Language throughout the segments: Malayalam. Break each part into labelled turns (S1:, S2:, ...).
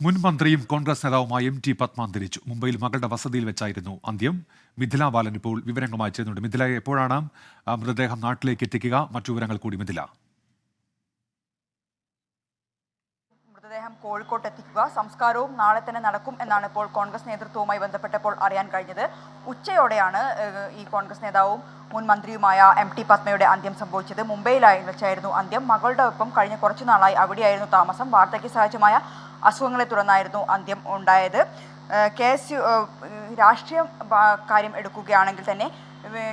S1: മുൻ മന്ത്രിയും കോൺഗ്രസ് നേതാവുമായ എം.ടി. പത്മ അന്തരിച്ചു. മുംബൈയിൽ മകളുടെ വസതിയിൽ വെച്ചായിരുന്നു അന്ത്യം. മിഥില ബാലൻ ഇപ്പോൾ വിവരങ്ങളുമായി ചേരുന്നുണ്ട്. മിഥില, എപ്പോഴാണ് മൃതദേഹം നാട്ടിലേക്ക് എത്തിക്കുക? മറ്റു വിവരങ്ങൾ കൂടി മിഥില.
S2: മൃതദേഹം കോഴിക്കോട്ട് എത്തിക്കുക, സംസ്കാരവും നാളെ തന്നെ നടക്കും എന്നാണ് ഇപ്പോൾ കോൺഗ്രസ് നേതൃത്വവുമായി ബന്ധപ്പെട്ടപ്പോൾ അറിയാൻ കഴിഞ്ഞത്. ഉച്ചയോടെയാണ് ഈ കോൺഗ്രസ് നേതാവും മുൻ മന്ത്രിയുമായ എം.ടി. പത്മയുടെ അന്ത്യം സംഭവിച്ചത്. മുംബൈയിലായി വെച്ചായിരുന്നു അന്ത്യം. മകളുടെ ഒപ്പം കഴിഞ്ഞ കുറച്ചു നാളായി അവിടെയായിരുന്നു താമസം. വാർദ്ധക്യ സഹജമായ അസുഖങ്ങളെ തുടർന്നായിരുന്നു അന്ത്യം ഉണ്ടായത്. രാഷ്ട്രീയ കാര്യം എടുക്കുകയാണെങ്കിൽ തന്നെ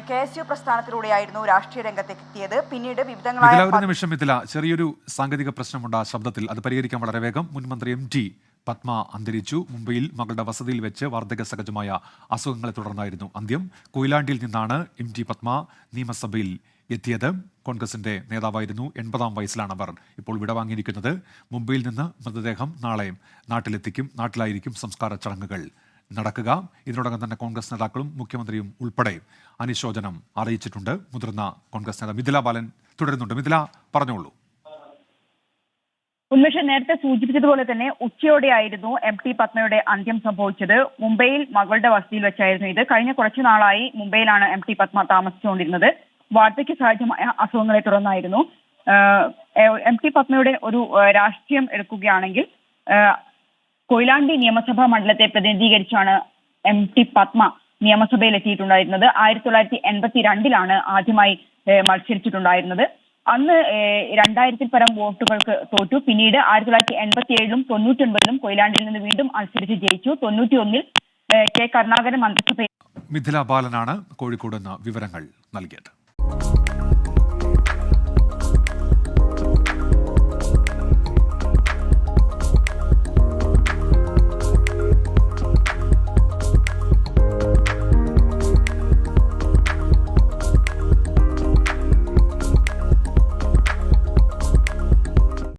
S2: KSU പ്രസ്ഥാനത്തിലൂടെയായിരുന്നു രാഷ്ട്രീയ രംഗത്തെത്തിയത്. പിന്നീട്
S1: വിവിധങ്ങളായ ചെറിയൊരു സാങ്കേതിക പ്രശ്നമുണ്ട് ആ ശബ്ദത്തിൽ. അത് പരിഹരിക്കാൻ വളരെ വേഗം. മുൻമന്ത്രി എം.ടി. പത്മ അന്തരിച്ചു. മുംബൈയിൽ മകളുടെ വസതിയിൽ വെച്ച് വാർദ്ധക്യ സഹജമായ അസുഖങ്ങളെ തുടർന്നായിരുന്നു അന്ത്യം. കൊയിലാണ്ടിയിൽ നിന്നാണ് എം.ടി. പത്മ നിയമസഭയിൽ എത്തിയത്. കോൺഗ്രസിന്റെ നേതാവായിരുന്നു. 80-ാം വയസ്സിലാണ് അവർ ഇപ്പോൾ വിടവാങ്ങിയിരിക്കുന്നത്. മുംബൈയിൽ നിന്ന് മൃതദേഹം നാളെ നാട്ടിലെത്തിക്കും. നാട്ടിലായിരിക്കും സംസ്കാര ചടങ്ങുകൾ നടക്കുക. ഇതിനോടകം തന്നെ കോൺഗ്രസ് നേതാക്കളും മുഖ്യമന്ത്രിയും ഉൾപ്പെടെ അനുശോചനം അറിയിച്ചിട്ടുണ്ട്. മുതിർന്ന കോൺഗ്രസ് നേതാവ് മിഥില ബാലൻ തുടരുന്നുണ്ട്. മിഥില, പറഞ്ഞോളൂ.
S3: ഉന്മേഷൻ നേരത്തെ സൂചിപ്പിച്ചതുപോലെ തന്നെ ഉച്ചയോടെയായിരുന്നു എം.ടി. പത്മയുടെ അന്ത്യം സംഭവിച്ചത്. മുംബൈയിൽ മകളുടെ വസതിയിൽ വെച്ചായിരുന്നു ഇത്. കഴിഞ്ഞ കുറച്ചു നാളായി മുംബൈയിലാണ് എം.ടി. പത്മ താമസിച്ചുകൊണ്ടിരുന്നത്. വാർദ്ധക്യ സഹജമായ അസുഖങ്ങളെ തുടർന്നായിരുന്നു. എം.ടി. പത്മയുടെ ഒരു രാഷ്ട്രീയം എടുക്കുകയാണെങ്കിൽ കൊയിലാണ്ടി നിയമസഭാ മണ്ഡലത്തെ പ്രതിനിധീകരിച്ചാണ് എം.ടി. പത്മ നിയമസഭയിൽ എത്തിയിട്ടുണ്ടായിരുന്നത്. 1982 ആദ്യമായി മത്സരിച്ചിട്ടുണ്ടായിരുന്നത്. അന്ന് 2000-ൽ പരം വോട്ടുകൾക്ക് തോറ്റു. പിന്നീട് 1987-ലും 99-ലും കൊയിലാണ്ടിയിൽ നിന്ന് വീണ്ടും മത്സരിച്ച് ജയിച്ചു. 91-ൽ കെ കരുണാകരൻ മന്ത്രിസഭയിൽ.
S1: മിഥില ബാലനാണ് കോഴിക്കോട് നിന്ന് വിവരങ്ങൾ നൽകിയത്.